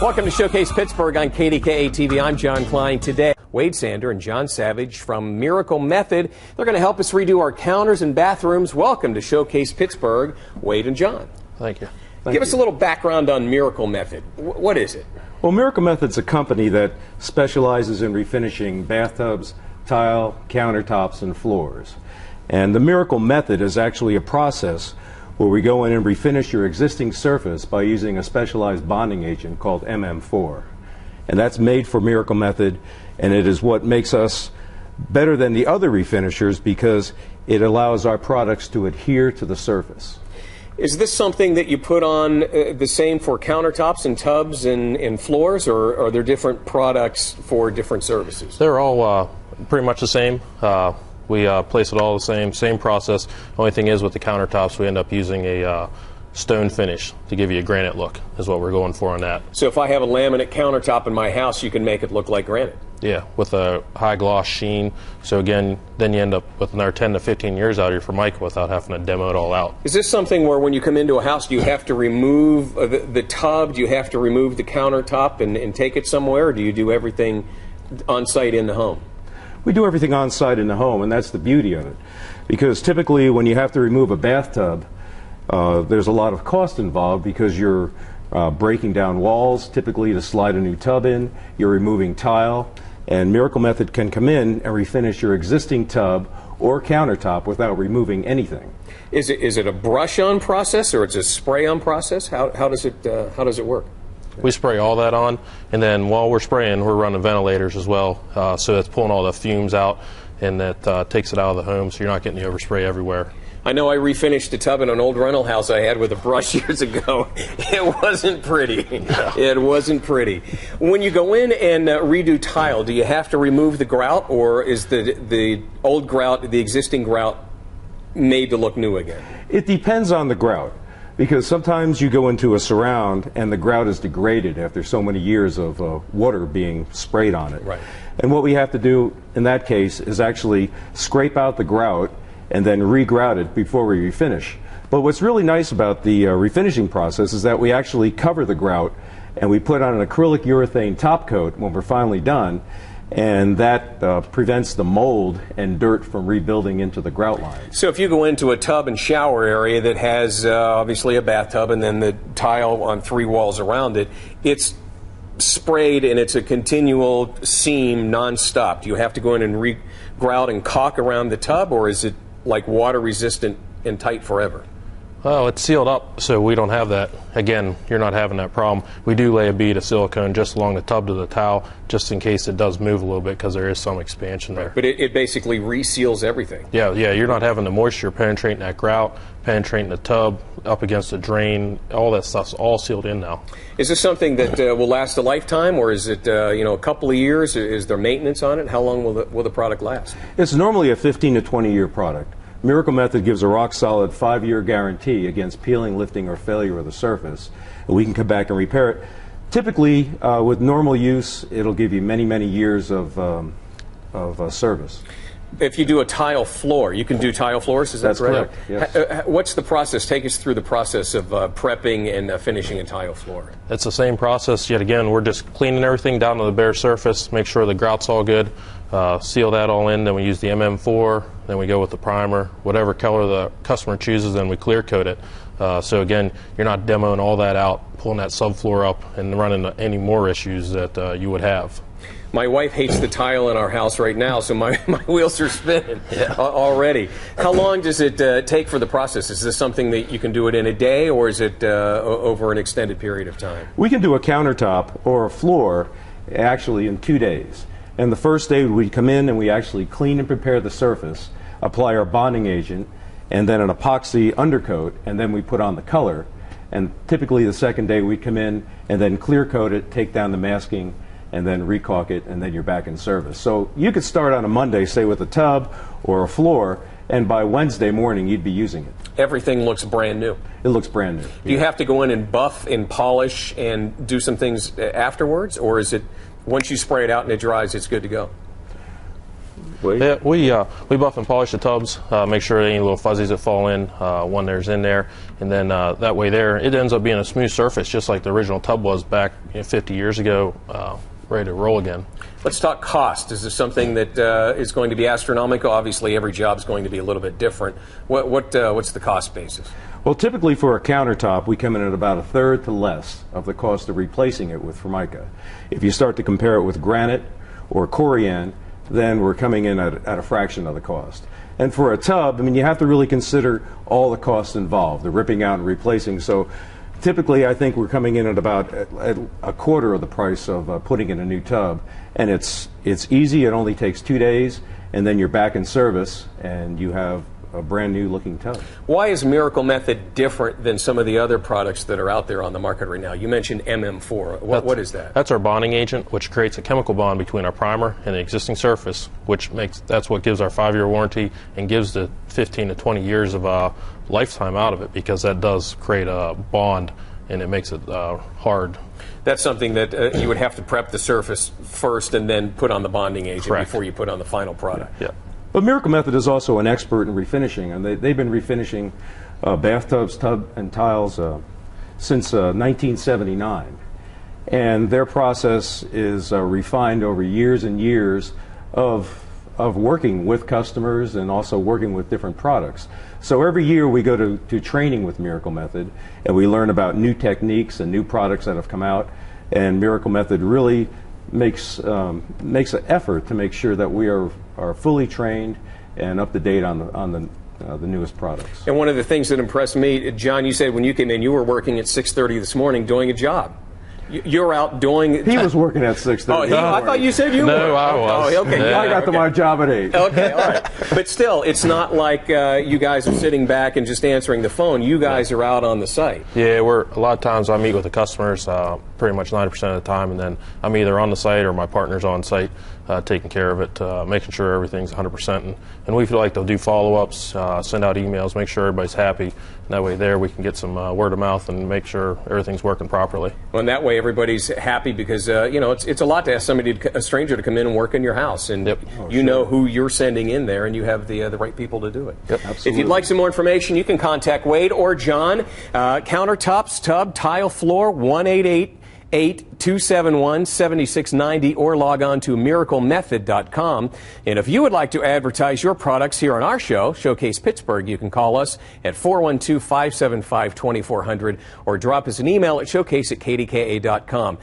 Welcome to Showcase Pittsburgh on KDKA-TV. I'm John Klein. Today, Wade Sander and John Savage from Miracle Method. They're going to help us redo our counters and bathrooms. Welcome to Showcase Pittsburgh, Wade and John. Thank you. Give us a little background on Miracle Method. What is it? Well, Miracle Method's a company that specializes in refinishing bathtubs, tile, countertops, and floors. And the Miracle Method is actually a process where we go in and refinish your existing surface by using a specialized bonding agent called MM4. And that's made for Miracle Method, and it is what makes us better than the other refinishers because it allows our products to adhere to the surface. Is this something that you put on the same for countertops and tubs and floors, or are there different products for different services? They're all pretty much the same. We place it all the same process. Only thing is with the countertops, we end up using a stone finish to give you a granite look is what we're going for on that. So if I have a laminate countertop in my house, you can make it look like granite? Yeah, with a high gloss sheen. So again, then you end up with another 10 to 15 years out here for mica without having to demo it all out. Is this something where when you come into a house, do you have to remove the tub, do you have to remove the countertop and take it somewhere, or do you do everything on site in the home? We do everything on site in the home, and that's the beauty of it. Because typically when you have to remove a bathtub, there's a lot of cost involved because you're breaking down walls, typically to slide a new tub in, you're removing tile, and Miracle Method can come in and refinish your existing tub or countertop without removing anything. Is it a brush-on process or it's a spray-on process? How does it work? We spray all that on, and then while we're spraying, we're running ventilators as well. So that's pulling all the fumes out, and that takes it out of the home, so you're not getting the overspray everywhere. I know I refinished a tub in an old rental house I had with a brush years ago. It wasn't pretty. Yeah. It wasn't pretty. When you go in and redo tile, do you have to remove the grout, or is the old grout, the existing grout, made to look new again? It depends on the grout. Because sometimes you go into a surround and the grout is degraded after so many years of water being sprayed on it. Right. And what we have to do in that case is actually scrape out the grout and then re-grout it before we refinish. But what's really nice about the refinishing process is that we actually cover the grout and we put on an acrylic urethane top coat when we're finally done, and that prevents the mold and dirt from rebuilding into the grout line. So if you go into a tub and shower area that has obviously a bathtub and then the tile on 3 walls around it, it's sprayed and it's a continual seam non-stop. Do you have to go in and re-grout and caulk around the tub, or is it like water resistant and tight forever? Well, it's sealed up, so we don't have that. Again, you're not having that problem. We do lay a bead of silicone just along the tub to the towel, just in case it does move a little bit, because there is some expansion there. But it basically reseals everything. Yeah, you're not having the moisture penetrating that grout, penetrating the tub, up against the drain. All that stuff's all sealed in now. Is this something that will last a lifetime, or is it a couple of years? Is there maintenance on it? How long will the product last? It's normally a 15 to 20 year product. Miracle Method gives a rock-solid 5-year guarantee against peeling, lifting, or failure of the surface. And we can come back and repair it. Typically, with normal use, it'll give you many, many years of service. If you do a tile floor, you can do tile floors, is that correct? That's correct, yes. What's the process? Take us through the process of prepping and finishing a tile floor. It's the same process. Yet again, we're just cleaning everything down to the bare surface, make sure the grout's all good, seal that all in, then we use the MM4, then we go with the primer, whatever color the customer chooses, then we clear coat it. So again, you're not demoing all that out, pulling that subfloor up and running into any more issues that you would have. My wife hates the tile in our house right now, so my wheels are spinning already. How long does it take for the process? Is this something that you can do it in a day, or is it over an extended period of time? We can do a countertop or a floor actually in 2 days. And the first day we come in and we actually clean and prepare the surface, apply our bonding agent, and then an epoxy undercoat, and then we put on the color. And typically the second day we come in and then clear coat it, take down the masking, and then recaulk it, and then you're back in service. So you could start on a Monday, say with a tub or a floor, and by Wednesday morning you'd be using it. Everything looks brand new. It looks brand new. Do you have to go in and buff and polish and do some things afterwards, or is it once you spray it out and it dries, it's good to go? Wade? Yeah, we buff and polish the tubs, make sure any little fuzzies that fall in when there's in there, and then that way it ends up being a smooth surface, just like the original tub was back 50 years ago, ready to roll again. Let's talk cost. Is this something that is going to be astronomical? Obviously, every job is going to be a little bit different. What's the cost basis? Well, typically for a countertop, we come in at about a third to less of the cost of replacing it with Formica. If you start to compare it with granite or corian, then we're coming in at a fraction of the cost. And for a tub, I mean, you have to really consider all the costs involved, the ripping out and replacing. So typically, I think we're coming in at about at a quarter of the price of putting in a new tub. And it's easy. It only takes 2 days, and then you're back in service, and you have a brand new looking tub. Why is Miracle Method different than some of the other products that are out there on the market right now? You mentioned MM4. What is that? That's our bonding agent, which creates a chemical bond between our primer and the existing surface, that's what gives our 5-year warranty and gives the 15 to 20 years of lifetime out of it, because that does create a bond and it makes it hard. That's something that you would have to prep the surface first and then put on the bonding agent. Correct. Before you put on the final product. Yeah. But Miracle Method is also an expert in refinishing, and they've been refinishing bathtubs, tub, and tiles since 1979. And their process is refined over years and years of working with customers and also working with different products. So every year we go to training with Miracle Method, and we learn about new techniques and new products that have come out, and Miracle Method really makes an effort to make sure that we are fully trained and up to date on the newest products. And one of the things that impressed me, John, you said when you came in, you were working at 6:30 this morning doing a job. You're out doing. He was working at 6:30. Oh, I thought you said you were. No, I was. Oh, okay. I got to my job at 8. Okay, all right. But still, it's not like you guys are sitting back and just answering the phone. You guys are out on the site. Yeah, a lot of times I meet with the customers pretty much 90% of the time, and then I'm either on the site or my partner's on site taking care of it, making sure everything's 100%. And we feel like they'll do follow-ups, send out emails, make sure everybody's happy. And that way there we can get some word of mouth and make sure everything's working properly. Well, and that way everybody's happy because, it's a lot to ask a stranger to come in and work in your house. And you know who you're sending in there, and you have the right people to do it. Yep, absolutely. If you'd like some more information, you can contact Wade or John. Countertops, tub, tile, floor, 1-888-271-7690, or log on to miraclemethod.com. And if you would like to advertise your products here on our show, Showcase Pittsburgh, you can call us at 412-575-2400 or drop us an email at showcase@kdka.com.